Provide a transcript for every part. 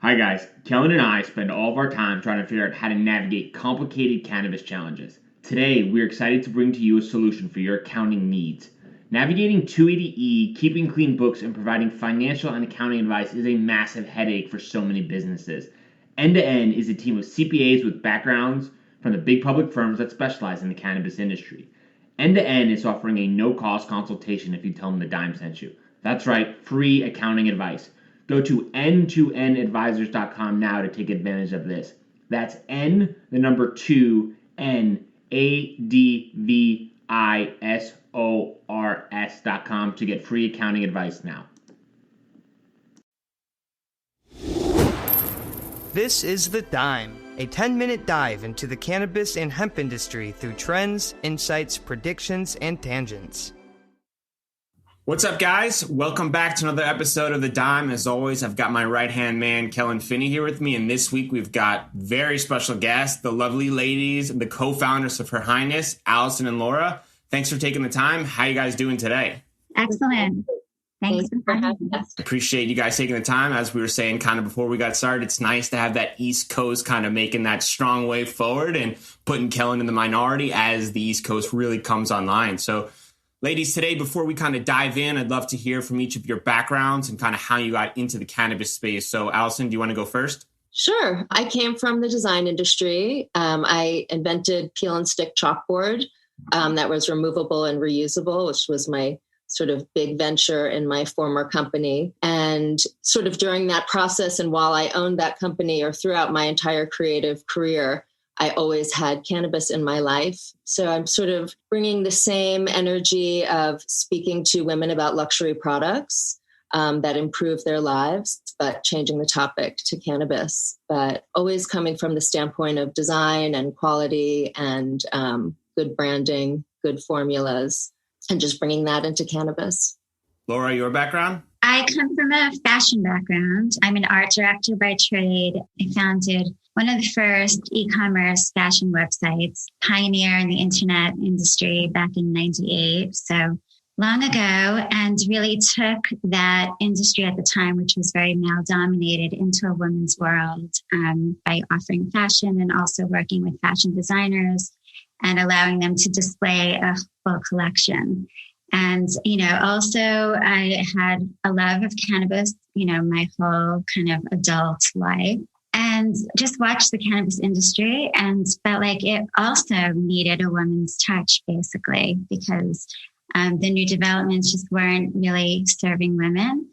Hi guys, Kellan and I spend all of our time trying to figure out how to navigate complicated cannabis challenges. Today, we're excited to bring to you a solution for your accounting needs. Navigating 280E, keeping clean books, and providing financial and accounting advice is a massive headache for so many businesses. End to End is a team of CPAs with backgrounds from the big public firms that specialize in the cannabis industry. End to End is offering a no-cost consultation if you tell them the dime sent you. That's right, free accounting advice. Go to n2nadvisors.com now to take advantage of this. That's N, the number 2, NADVISORS.com to get free accounting advice now. This is The Dime, a 10-minute dive into the cannabis and hemp industry through trends, insights, predictions, and tangents. What's up, guys? Welcome back to another episode of The Dime. As always, I've got my right-hand man, Kellan Finney, here with me. And this week, we've got very special guests, the lovely ladies, the co-founders of Her Highness, Allison and Laura. Thanks for taking the time. How you guys doing today? Excellent. Thanks for having us. Appreciate you guys taking the time. As we were saying kind of before we got started, it's nice to have that East Coast kind of making that strong way forward and putting Kellan in the minority as the East Coast really comes online. So, ladies, today, before we kind of dive in, I'd love to hear from each of your backgrounds and kind of how you got into the cannabis space. So, Allison, do you want to go first? Sure. I came from the design industry. I invented peel and stick chalkboard that was removable and reusable, which was my sort of big venture in my former company. And sort of during that process, and while I owned that company or throughout my entire creative career, I always had cannabis in my life. So I'm sort of bringing the same energy of speaking to women about luxury products that improve their lives, but changing the topic to cannabis, but always coming from the standpoint of design and quality and good branding, good formulas, and just bringing that into cannabis. Laura, your background? I come from a fashion background. I'm an art director by trade. I founded one of the first e-commerce fashion websites, pioneer in the internet industry back in 98. So long ago, and really took that industry at the time, which was very male dominated, into a women's world by offering fashion and also working with fashion designers and allowing them to display a full collection. And, also I had a love of cannabis, my whole kind of adult life, and just watched the cannabis industry and felt like it also needed a woman's touch, basically, because the new developments just weren't really serving women.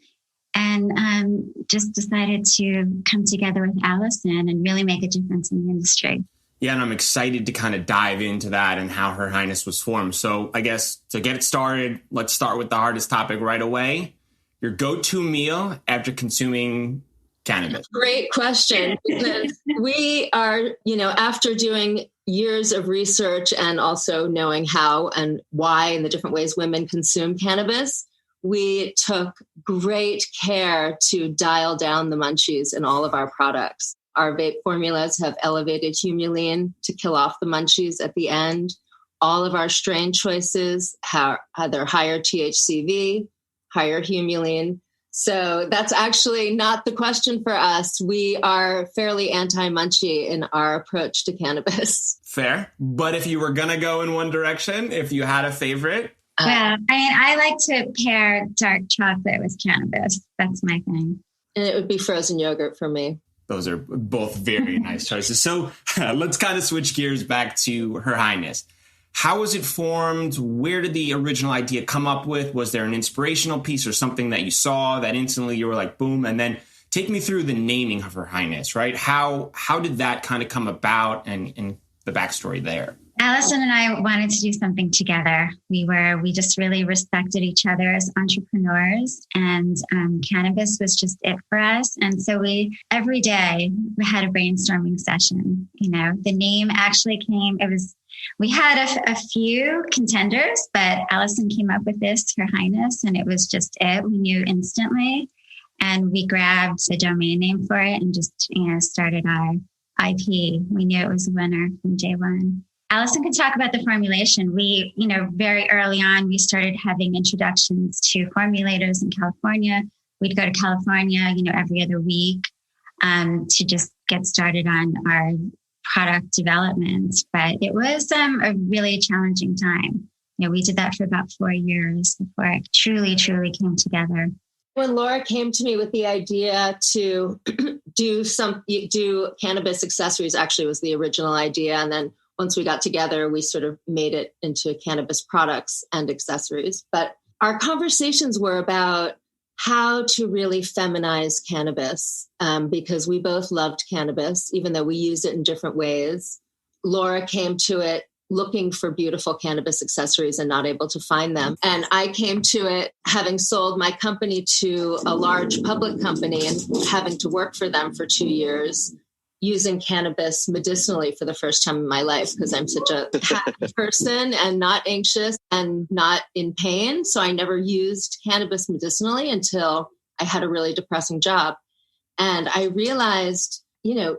And just decided to come together with Allison and really make a difference in the industry. Yeah, and I'm excited to kind of dive into that and how Her Highness was formed. So I guess to get it started, let's start with the hardest topic right away. Your go-to meal after consuming cannabis. Great question, because we are, after doing years of research and also knowing how and why and the different ways women consume cannabis, we took great care to dial down the munchies in all of our products. Our vape formulas have elevated humulene to kill off the munchies at the end. All of our strain choices have either higher THCV, higher humulene. So that's actually not the question for us. We are fairly anti-munchy in our approach to cannabis. Fair. But if you were going to go in one direction, if you had a favorite? Well, I like to pair dark chocolate with cannabis. That's my thing. And it would be frozen yogurt for me. Those are both very nice choices. So let's kind of switch gears back to Her Highness. How was it formed? Where did the original idea come up with? Was there an inspirational piece or something that you saw that instantly you were like, boom? And then take me through the naming of Her Highness, right? How did that kind of come about and the backstory there? Allison and I wanted to do something together. We just really respected each other as entrepreneurs, and cannabis was just it for us. And so every day we had a brainstorming session. The name actually we had a few contenders, but Allison came up with this, Her Highness, and it was just it. We knew instantly, and we grabbed a domain name for it and just started our IP. We knew it was a winner from day one. Allison can talk about the formulation. We, very early on, we started having introductions to formulators in California. We'd go to California, every other week. to just get started on our product development. But it was a really challenging time. We did that for about 4 years before it truly came together. When Laura came to me with the idea to do cannabis accessories, actually was the original idea. And then once we got together, we sort of made it into cannabis products and accessories. But our conversations were about how to really feminize cannabis, because we both loved cannabis, even though we use it in different ways. Laura came to it looking for beautiful cannabis accessories and not able to find them. And I came to it having sold my company to a large public company and having to work for them for 2 years, using cannabis medicinally for the first time in my life, because I'm such a happy person and not anxious and not in pain. So I never used cannabis medicinally until I had a really depressing job. And I realized,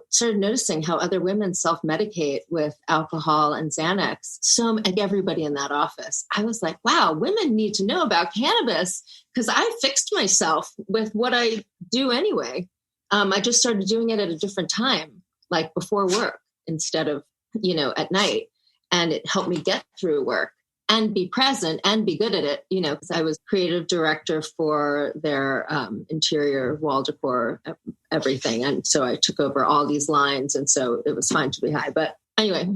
started noticing how other women self-medicate with alcohol and Xanax. So like everybody in that office, I was like, wow, women need to know about cannabis, because I fixed myself with what I do anyway. I just started doing it at a different time, like before work instead of, at night. And it helped me get through work and be present and be good at it, because I was creative director for their interior wall decor, everything. And so I took over all these lines. And so it was fine to be high. But anyway,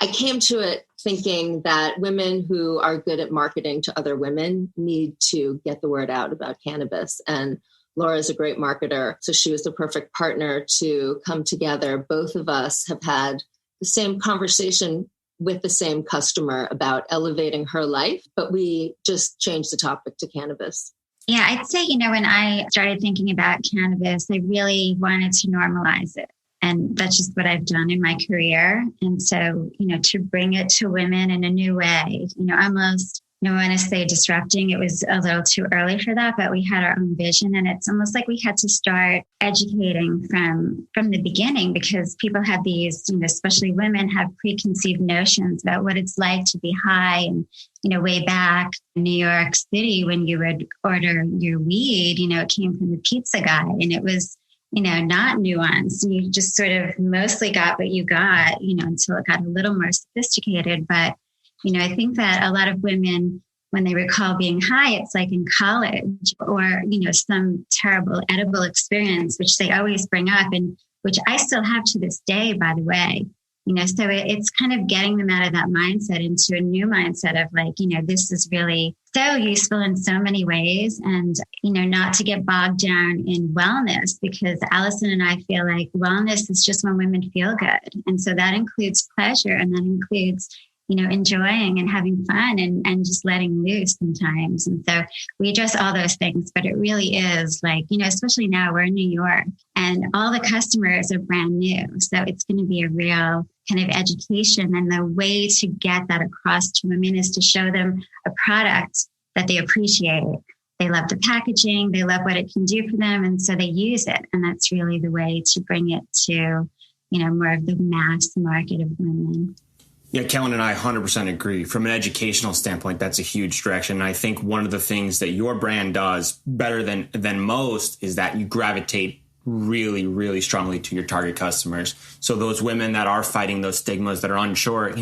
I came to it thinking that women who are good at marketing to other women need to get the word out about cannabis. And Laura's a great marketer, so she was the perfect partner to come together. Both of us have had the same conversation with the same customer about elevating her life, but we just changed the topic to cannabis. Yeah, I'd say, when I started thinking about cannabis, I really wanted to normalize it. And that's just what I've done in my career. And so, to bring it to women in a new way, almost, I want to say disrupting. It was a little too early for that, but we had our own vision. And it's almost like we had to start educating from the beginning, because people have these, especially women have preconceived notions about what it's like to be high. And, way back in New York City, when you would order your weed, it came from the pizza guy, and it was, not nuanced. You just sort of mostly got what you got, until it got a little more sophisticated. But I think that a lot of women, when they recall being high, it's like in college or, some terrible edible experience, which they always bring up, and which I still have to this day, by the way. So it's kind of getting them out of that mindset into a new mindset of like, this is really so useful in so many ways, and, not to get bogged down in wellness, because Allison and I feel like wellness is just when women feel good. And so that includes pleasure, and that includes enjoying and having fun and just letting loose sometimes. And so we address all those things, but it really is like, especially now we're in New York and all the customers are brand new. So it's going to be a real kind of education. And the way to get that across to women is to show them a product that they appreciate. They love the packaging, they love what it can do for them. And so they use it. And that's really the way to bring it to, more of the mass market of women. Yeah, Kellan and I 100% agree. From an educational standpoint, that's a huge direction. And I think one of the things that your brand does better than most is that you gravitate really, really strongly to your target customers. So those women that are fighting those stigmas, that are unsure,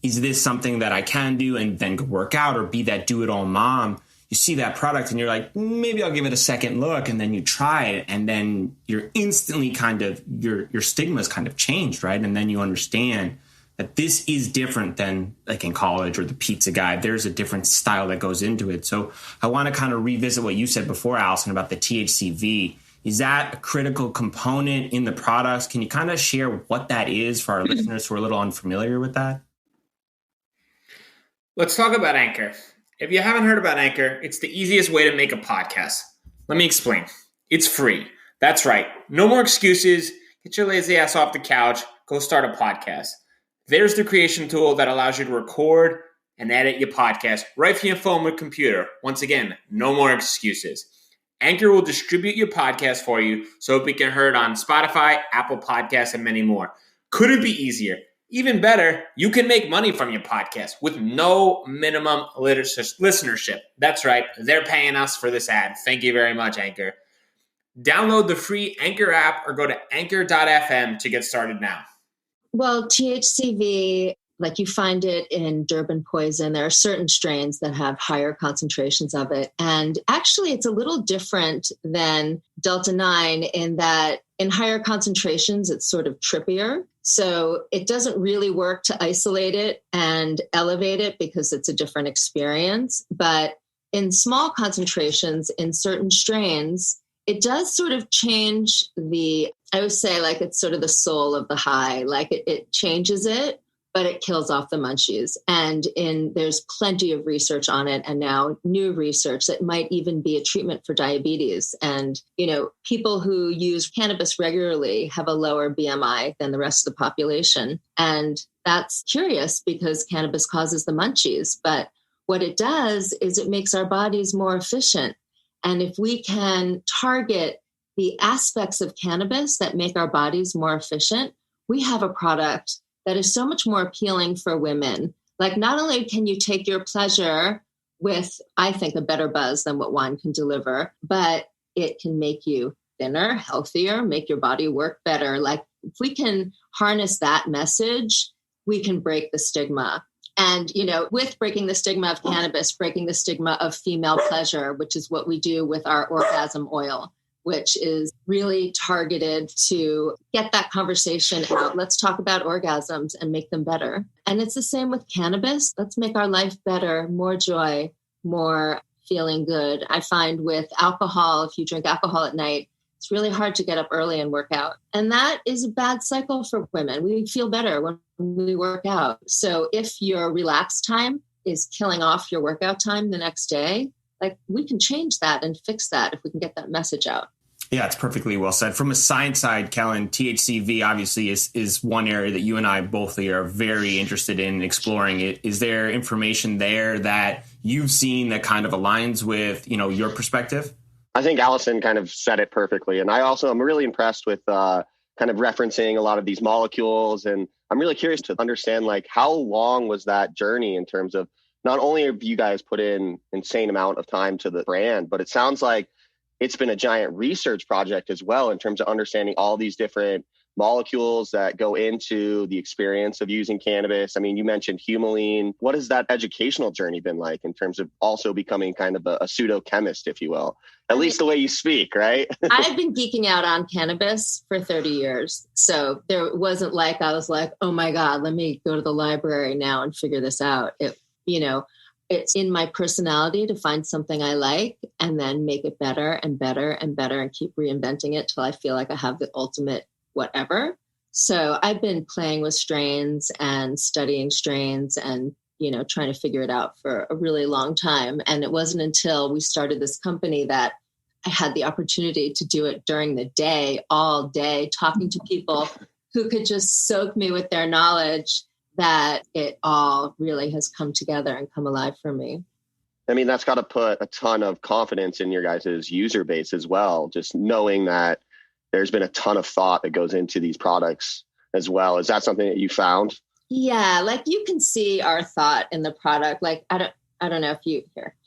is this something that I can do and then go work out, or be that do-it-all mom? You see that product and you're like, maybe I'll give it a second look, and then you try it, and then you're instantly kind of, your stigma is kind of changed, right? And then you understand that this is different than like in college or the pizza guy. There's a different style that goes into it. So I want to kind of revisit what you said before, Allison, about the THCV. Is that a critical component in the products? Can you kind of share what that is for our listeners who are a little unfamiliar with that? Let's talk about Anchor. If you haven't heard about Anchor, it's the easiest way to make a podcast. Let me explain. It's free. That's right. No more excuses. Get your lazy ass off the couch. Go start a podcast. There's the creation tool that allows you to record and edit your podcast right from your phone or computer. Once again, no more excuses. Anchor will distribute your podcast for you so it can be heard on Spotify, Apple Podcasts, and many more. Couldn't be easier. Even better, you can make money from your podcast with no minimum listenership. That's right. They're paying us for this ad. Thank you very much, Anchor. Download the free Anchor app or go to anchor.fm to get started now. Well, THCV, like you find it in Durban poison, there are certain strains that have higher concentrations of it. And actually, it's a little different than Delta 9 in that in higher concentrations, it's sort of trippier. So it doesn't really work to isolate it and elevate it because it's a different experience. But in small concentrations, in certain strains, it does sort of change I would say like it's sort of the soul of the high, like it changes it, but it kills off the munchies. And there's plenty of research on it. And now new research that might even be a treatment for diabetes. And, people who use cannabis regularly have a lower BMI than the rest of the population. And that's curious because cannabis causes the munchies. But what it does is it makes our bodies more efficient. And if we can target the aspects of cannabis that make our bodies more efficient, we have a product that is so much more appealing for women. Like not only can you take your pleasure with, I think, a better buzz than what wine can deliver, but it can make you thinner, healthier, make your body work better. Like if we can harness that message, we can break the stigma. And, with breaking the stigma of cannabis, breaking the stigma of female pleasure, which is what we do with our orgasm oil, which is really targeted to get that conversation out. Let's talk about orgasms and make them better. And it's the same with cannabis. Let's make our life better, more joy, more feeling good. I find with alcohol, if you drink alcohol at night, it's really hard to get up early and work out. And that is a bad cycle for women. We feel better when we work out. So if your relaxed time is killing off your workout time the next day, like we can change that and fix that if we can get that message out. Yeah, it's perfectly well said. From a science side, Kellan, THCV obviously is one area that you and I both are very interested in exploring. Is there information there that you've seen that kind of aligns with, your perspective? I think Allison kind of said it perfectly. And I also am really impressed with kind of referencing a lot of these molecules. And I'm really curious to understand, like, how long was that journey in terms of not only have you guys put in insane amount of time to the brand, but it sounds like it's been a giant research project as well in terms of understanding all these different molecules that go into the experience of using cannabis. I mean, you mentioned humulene. What has that educational journey been like in terms of also becoming kind of a pseudo chemist, if you will, at least the way you speak, right? I've been geeking out on cannabis for 30 years. So there wasn't like, I was like, oh my God, let me go to the library now and figure this out. It's in my personality to find something I like and then make it better and better and better and keep reinventing it till I feel like I have the ultimate whatever. So I've been playing with strains and studying strains and, trying to figure it out for a really long time. And it wasn't until we started this company that I had the opportunity to do it during the day, all day, talking to people who could just soak me with their knowledge, that it all really has come together and come alive for me. I mean, that's got to put a ton of confidence in your guys' user base as well. Just knowing that there's been a ton of thought that goes into these products as well. Is that something that you found? Yeah, like you can see our thought in the product. Like, I don't know if you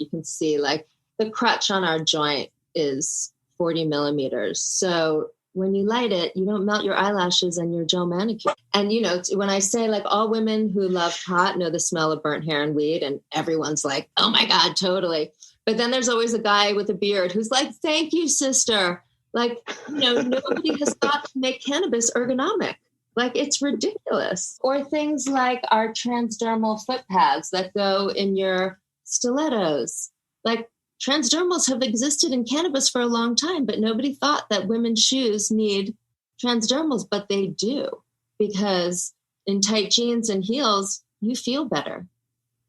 can see like the crutch on our joint is 40 millimeters. So when you light it, you don't melt your eyelashes and your gel manicure. And, when I say like all women who love pot know the smell of burnt hair and weed, and everyone's like, oh my God, totally. But then there's always a guy with a beard who's like, thank you, sister. Like, nobody has thought to make cannabis ergonomic. Like, it's ridiculous. Or things like our transdermal foot pads that go in your stilettos. Like, transdermals have existed in cannabis for a long time, but nobody thought that women's shoes need transdermals, but they do, because in tight jeans and heels, you feel better.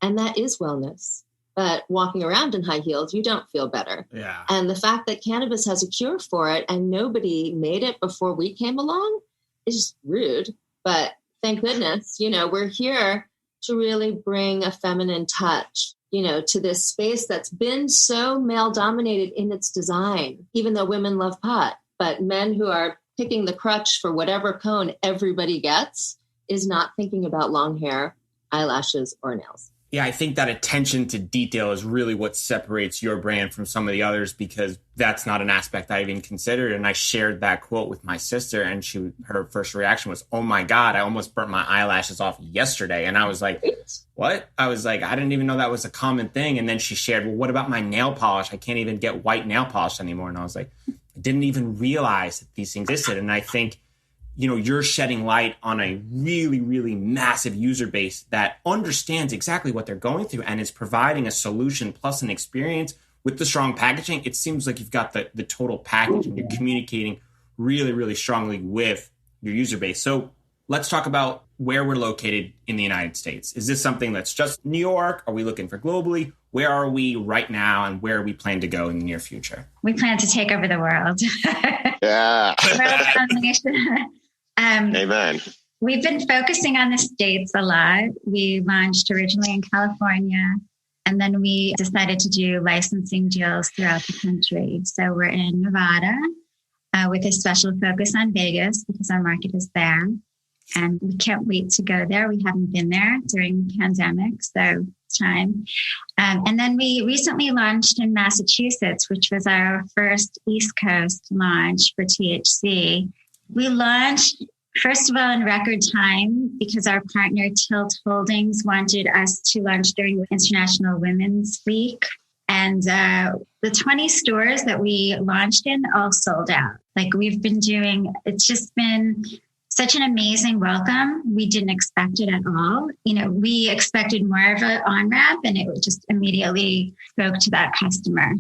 And that is wellness. But walking around in high heels, you don't feel better. Yeah. And the fact that cannabis has a cure for it and nobody made it before we came along is rude. But thank goodness, we're here to really bring a feminine touch, to this space that's been so male dominated in its design, even though women love pot. But men who are picking the crutch for whatever cone everybody gets is not thinking about long hair, eyelashes, or nails. Yeah, I think that attention to detail is really what separates your brand from some of the others, because that's not an aspect I even considered. And I shared that quote with my sister, and her first reaction was, "Oh my God, I almost burnt my eyelashes off yesterday." And I was like, "What?" I was like, "I didn't even know that was a common thing." And then she shared, "Well, what about my nail polish? I can't even get white nail polish anymore." And I was like, I didn't even realize that these things existed. And I think, you're shedding light on a really, really massive user base that understands exactly what they're going through and is providing a solution plus an experience with the strong packaging. It seems like you've got the total package, and you're communicating really, really strongly with your user base. So let's talk about where we're located in the United States. Is this something that's just New York? Are we looking for globally? Where are we right now, and where we plan to go in the near future? We plan to take over the world. Yeah. Amen. We've been focusing on the States a lot. We launched originally in California, and then we decided to do licensing deals throughout the country. So we're in Nevada with a special focus on Vegas because our market is there. And we can't wait to go there. We haven't been there during the pandemic, so it's time. And then we recently launched in Massachusetts, which was our first East Coast launch for THC. We launched, first of all, in record time because our partner Tilt Holdings wanted us to launch during International Women's Week. And the 20 stores that we launched in all sold out. It's just been such an amazing welcome. We didn't expect it at all. We expected more of an on-ramp, and it just immediately spoke to that customer.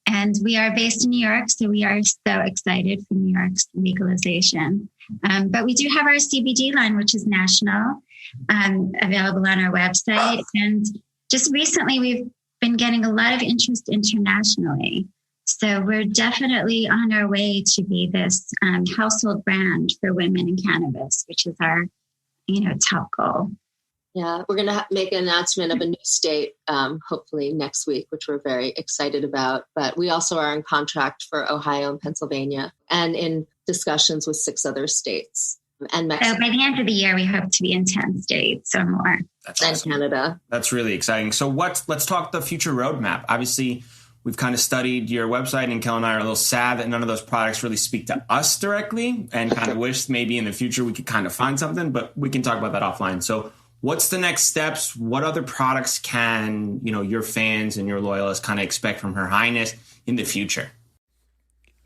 And we are based in New York, so we are so excited for New York's legalization. But we do have our CBD line, which is national, available on our website. And just recently, we've been getting a lot of interest internationally. So we're definitely on our way to be this household brand for women in cannabis, which is our, top goal. Yeah, we're going to make an announcement of a new state, hopefully next week, which we're very excited about. But we also are in contract for Ohio and Pennsylvania, and in discussions with 6 other states and Mexico. So by the end of the year, we hope to be in 10 states or more. That's awesome. And Canada. That's really exciting. So let's talk the future roadmap. Obviously, we've kind of studied your website, and Kellan and I are a little sad that none of those products really speak to us directly, and kind of wish maybe in the future we could kind of find something, but we can talk about that offline. So what's the next steps? What other products can, your fans and your loyalists kind of expect from Her Highness in the future?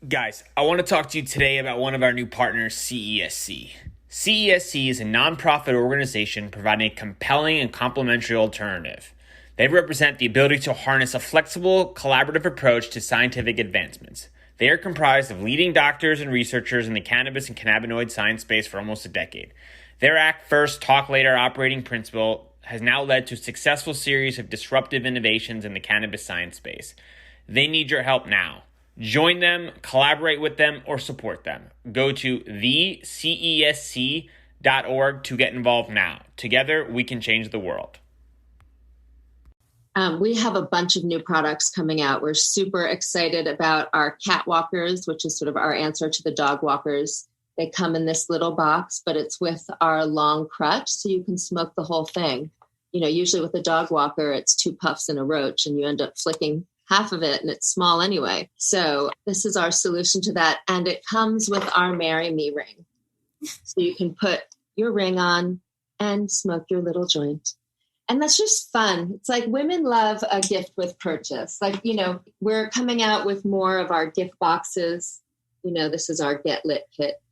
Guys, I want to talk to you today about one of our new partners, CESC. CESC is a nonprofit organization providing a compelling and complementary alternative. They represent the ability to harness a flexible, collaborative approach to scientific advancements. They are comprised of leading doctors and researchers in the cannabis and cannabinoid science space for almost a decade. Their act first, talk later operating principle has now led to a successful series of disruptive innovations in the cannabis science space. They need your help now. Join them, collaborate with them, or support them. Go to thecesc.org to get involved now. Together, we can change the world. We have a bunch of new products coming out. We're super excited about our cat walkers, which is sort of our answer to the dog walkers. They come in this little box, but it's with our long crutch, so you can smoke the whole thing. Usually with a dog walker, it's 2 puffs and a roach, and you end up flicking half of it, and it's small anyway. So this is our solution to that. And it comes with our Marry Me ring. So you can put your ring on and smoke your little joint. And that's just fun. It's like women love a gift with purchase. We're coming out with more of our gift boxes. This is our Get Lit kit.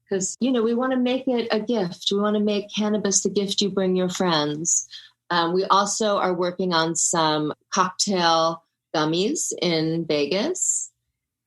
Because, we want to make it a gift. We want to make cannabis the gift you bring your friends. We also are working on some cocktail gummies in Vegas.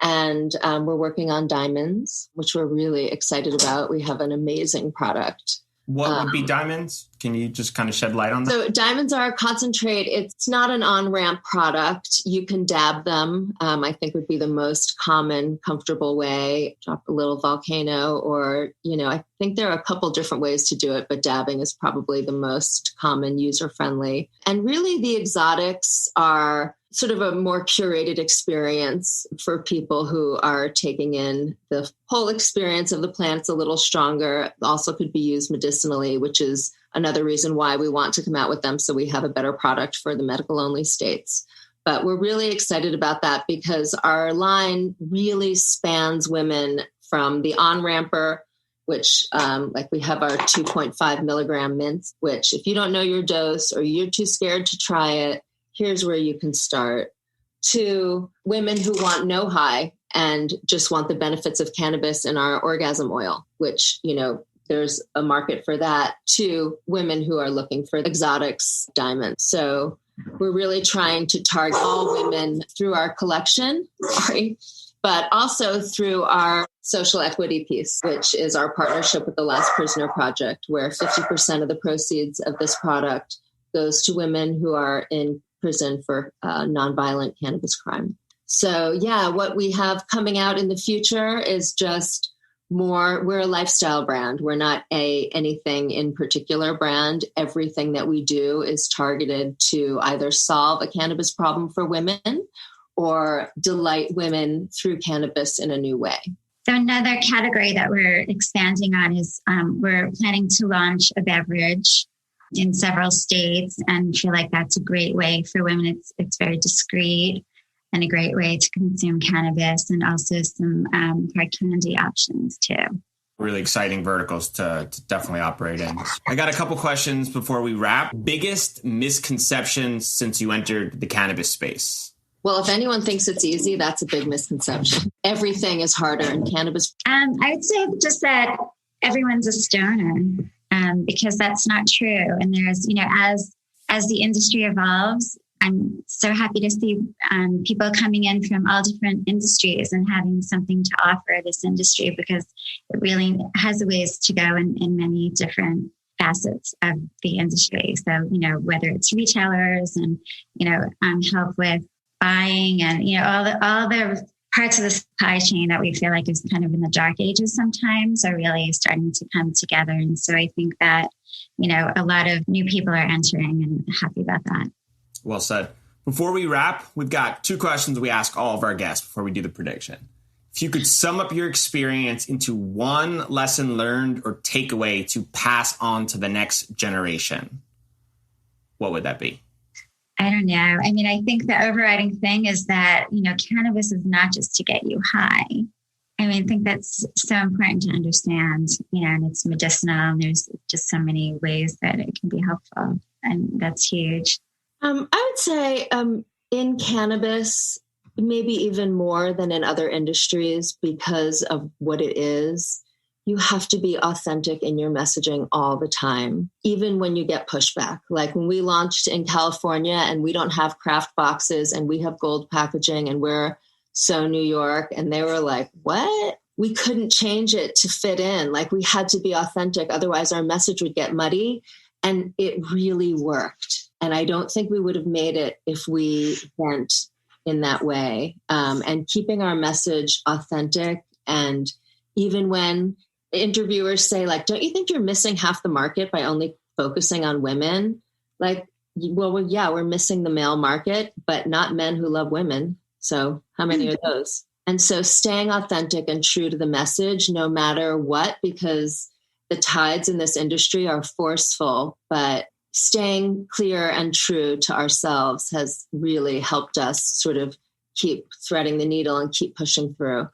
And we're working on diamonds, which we're really excited about. We have an amazing product. What would be diamonds? Can you just kind of shed light on that? So diamonds are a concentrate. It's not an on-ramp product. You can dab them. I think would be the most common, comfortable way. Drop a little volcano, or, I think there are a couple different ways to do it, but dabbing is probably the most common, user-friendly. And really the exotics are sort of a more curated experience for people who are taking in the whole experience of the plants a little stronger. Also could be used medicinally, which is another reason why we want to come out with them, so we have a better product for the medical only states. But we're really excited about that because our line really spans women from the on-ramper, which like we have our 2.5 milligram mints, which if you don't know your dose or you're too scared to try it, here's where you can start, to women who want no high and just want the benefits of cannabis in our orgasm oil, which, you know, there's a market for that, to women who are looking for exotics, diamonds. So we're really trying to target all women through our collection, but also through our social equity piece, which is our partnership with the Last Prisoner Project, where 50% of the proceeds of this product goes to women who are in prison for nonviolent cannabis crime. So yeah, what we have coming out in the future is just more, we're a lifestyle brand. We're not anything in particular brand. Everything that we do is targeted to either solve a cannabis problem for women or delight women through cannabis in a new way. So another category that we're expanding on is we're planning to launch a beverage in several states, and feel like that's a great way for women. It's very discreet and a great way to consume cannabis, and also some hard candy options too. Really exciting verticals to definitely operate in. I got a couple questions before we wrap. Biggest misconception since you entered the cannabis space? Well, if anyone thinks it's easy, that's a big misconception. Everything is harder in cannabis. I would say just that everyone's a stoner. Because that's not true. And there's, you know, as the industry evolves, I'm so happy to see people coming in from all different industries and having something to offer this industry, because it really has a ways to go in many different facets of the industry. So, you know, whether it's retailers and, you know, help with buying and, you know, all the parts of the supply chain that we feel like is kind of in the dark ages sometimes are really starting to come together. And so I think that, you know, a lot of new people are entering, and happy about that. Well said. Before we wrap, we've got 2 questions we ask all of our guests before we do the prediction. If you could sum up your experience into one lesson learned or takeaway to pass on to the next generation, what would that be? I don't know. I mean, I think the overriding thing is that, you know, cannabis is not just to get you high. I mean, I think that's so important to understand, you know, and it's medicinal, and there's just so many ways that it can be helpful. And that's huge. I would say in cannabis, maybe even more than in other industries, because of what it is, you have to be authentic in your messaging all the time, even when you get pushback. Like when we launched in California and we don't have craft boxes and we have gold packaging and we're so New York, and they were like, what? We couldn't change it to fit in. Like we had to be authentic. Otherwise our message would get muddy, and it really worked. And I don't think we would have made it if we went in that way. And keeping our message authentic, and even when interviewers say, like, don't you think you're missing half the market by only focusing on women? Like, well, yeah, we're missing the male market, but not men who love women. So how many are those? And so staying authentic and true to the message, no matter what, because the tides in this industry are forceful, but staying clear and true to ourselves has really helped us sort of keep threading the needle and keep pushing through.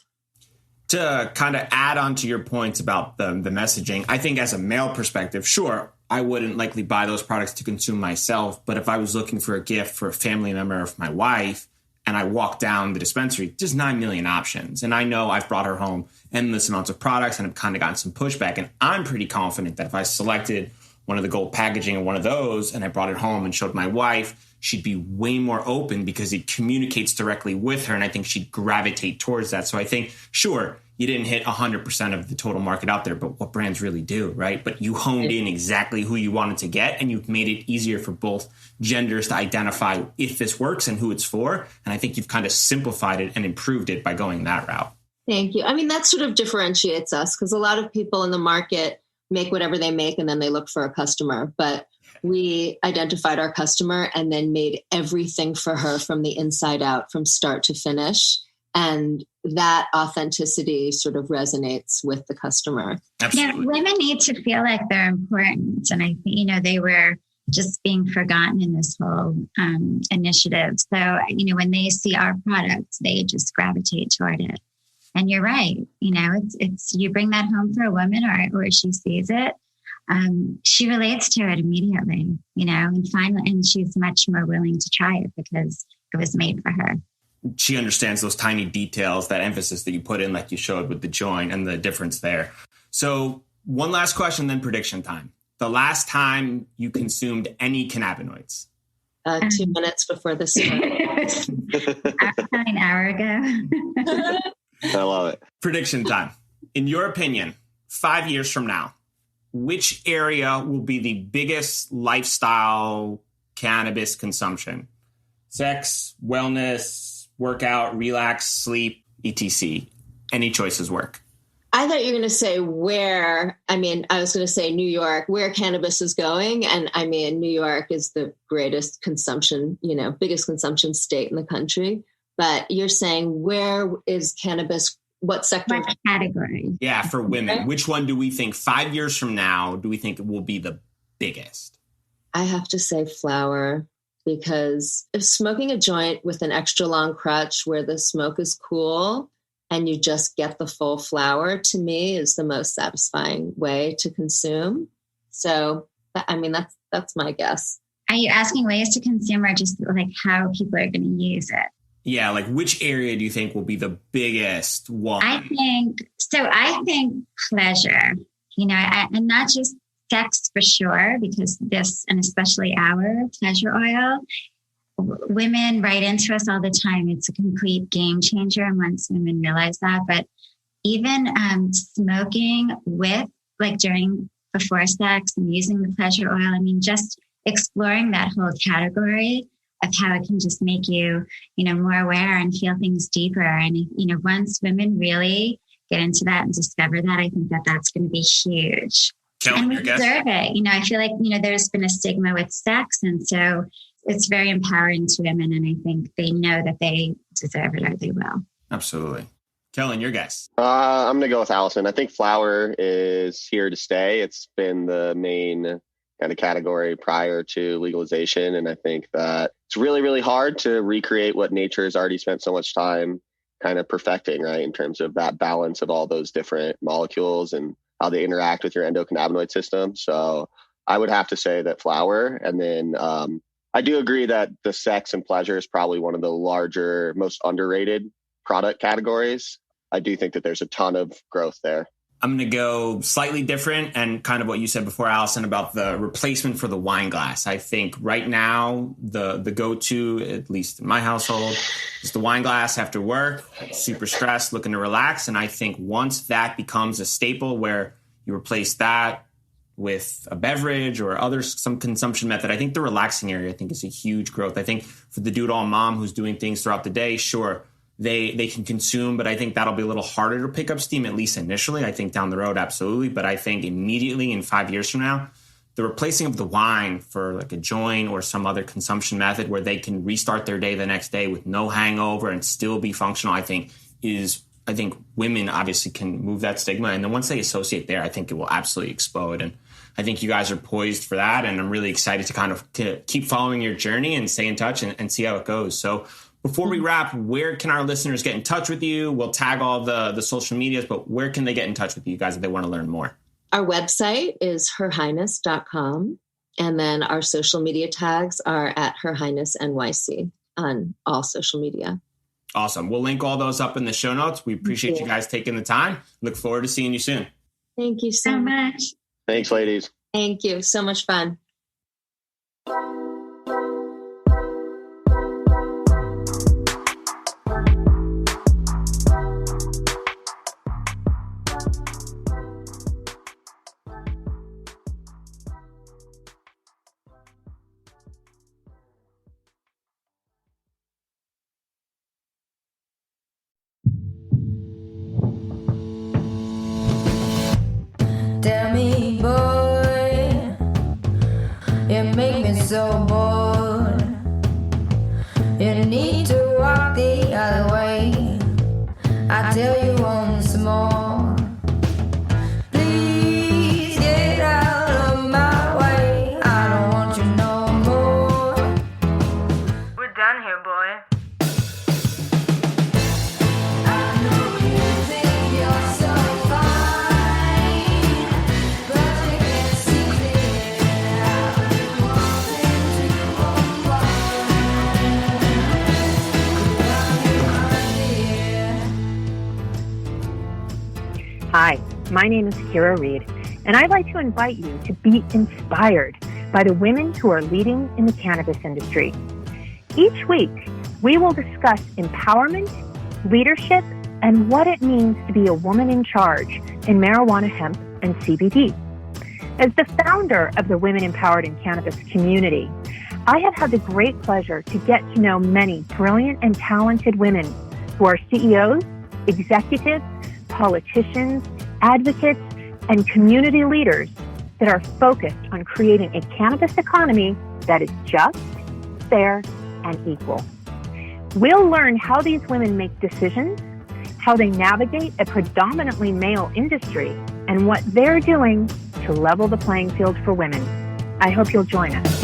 To kind of add on to your points about the messaging, I think as a male perspective, sure, I wouldn't likely buy those products to consume myself. But if I was looking for a gift for a family member or for my wife, and I walk down the dispensary, there's 9 million options. And I know I've brought her home endless amounts of products and have kind of gotten some pushback. And I'm pretty confident that if I selected one of the gold packaging or one of those and I brought it home and showed my wife, she'd be way more open because it communicates directly with her. And I think she'd gravitate towards that. So I think, sure, you didn't hit 100% of the total market out there, but what brands really do, right? But you honed in exactly who you wanted to get, and you've made it easier for both genders to identify if this works and who it's for. And I think you've kind of simplified it and improved it by going that route. Thank you. I mean, that sort of differentiates us, because a lot of people in the market make whatever they make and then they look for a customer. But we identified our customer and then made everything for her from the inside out, from start to finish. And that authenticity sort of resonates with the customer. Absolutely. Yeah, women need to feel like they're important. And I think, they were just being forgotten in this whole initiative. So, when they see our products, they just gravitate toward it. And you're right. It's you bring that home for a woman or she sees it. She relates to it immediately, and she's much more willing to try it because it was made for her. She understands those tiny details, that emphasis that you put in, like you showed with the joint and the difference there. So one last question, then prediction time. The last time you consumed any cannabinoids? 2 minutes before the start. About an hour ago. I love it. Prediction time. In your opinion, 5 years from now, which area will be the biggest lifestyle cannabis consumption? Sex, wellness, workout, relax, sleep, etc. Any choices work. I thought you were going to say where. I was going to say New York, where cannabis is going. And New York is the greatest consumption, biggest consumption state in the country. But you're saying, where is cannabis? What sector? What category? Yeah, for women. Which one do we think 5 years from now, do we think it will be the biggest? I have to say flower. Because if smoking a joint with an extra long crutch where the smoke is cool and you just get the full flower, to me is the most satisfying way to consume. So, that's my guess. Are you asking ways to consume or just like how people are going to use it? Yeah, like which area do you think will be the biggest one? I think pleasure, and not just sex for sure, because this, and especially our pleasure oil, women write into us all the time. It's a complete game changer. And once women realize that, but even smoking before sex and using the pleasure oil, just exploring that whole category of how it can just make you, more aware and feel things deeper. And, once women really get into that and discover that, I think that that's going to be huge. Kellan, and we deserve it. I feel like, there's been a stigma with sex. And so it's very empowering to women. And I think they know that they deserve it or they will. Absolutely. Kellan, your guess? I'm going to go with Allison. I think flower is here to stay. It's been the main kind of category prior to legalization. And I think that it's really, really hard to recreate what nature has already spent so much time kind of perfecting, right? In terms of that balance of all those different molecules and how they interact with your endocannabinoid system. So I would have to say that flower. And then I do agree that the sex and pleasure is probably one of the larger, most underrated product categories. I do think that there's a ton of growth there. I'm going to go slightly different and kind of what you said before, Allison, about the replacement for the wine glass. I think right now the go-to, at least in my household, is the wine glass after work, super stressed, looking to relax. And I think once that becomes a staple where you replace that with a beverage or some consumption method, I think the relaxing area, is a huge growth. I think for the do-it-all mom who's doing things throughout the day, sure, they can consume, but I think that'll be a little harder to pick up steam, at least initially. I think down the road, absolutely. But I think immediately in 5 years from now, the replacing of the wine for like a joint or some other consumption method where they can restart their day the next day with no hangover and still be functional, I think women obviously can move that stigma. And then once they associate there, I think it will absolutely explode. And I think you guys are poised for that. And I'm really excited to keep following your journey and stay in touch and see how it goes. So before we wrap, where can our listeners get in touch with you? We'll tag all the social medias, but where can they get in touch with you guys if they want to learn more? Our website is herhighness.com. And then our social media tags are at Her Highness NYC on all social media. Awesome. We'll link all those up in the show notes. We appreciate you guys taking the time. Look forward to seeing you soon. Thank you so much. Thanks, ladies. Thank you. So much fun. Tell me, My name is Kira Reed, and I'd like to invite you to be inspired by the women who are leading in the cannabis industry. Each week, we will discuss empowerment, leadership, and what it means to be a woman in charge in marijuana, hemp, and CBD. As the founder of the Women Empowered in Cannabis community, I have had the great pleasure to get to know many brilliant and talented women who are CEOs, executives, politicians, advocates, and community leaders that are focused on creating a cannabis economy that is just, fair, and equal. We'll learn how these women make decisions, how they navigate a predominantly male industry, and what they're doing to level the playing field for women. I hope you'll join us.